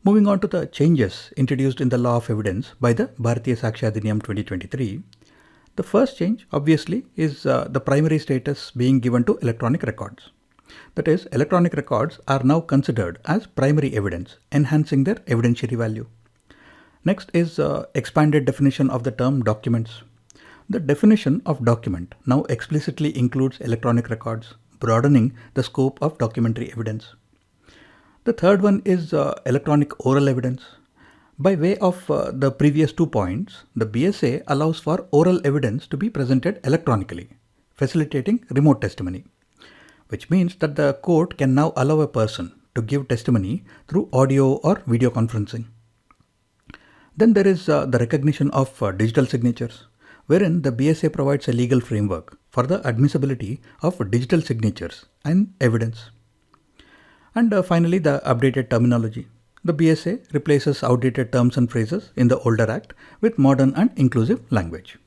Moving on to the changes introduced in the law of evidence by the Bharatiya Sakshya Adhiniyam 2023, the first change obviously is the primary status being given to electronic records. That is, electronic records are now considered as primary evidence, enhancing their evidentiary value. Next is expanded definition of the term documents. The definition of document now explicitly includes electronic records, broadening the scope of documentary evidence. The third one is electronic oral evidence. By way of the previous 2 points, the BSA allows for oral evidence to be presented electronically, facilitating remote testimony, which means that the court can now allow a person to give testimony through audio or video conferencing. Then there is the recognition of digital signatures, wherein the BSA provides a legal framework for the admissibility of digital signatures and evidence. And finally, the updated terminology. The BSA replaces outdated terms and phrases in the older Act with modern and inclusive language.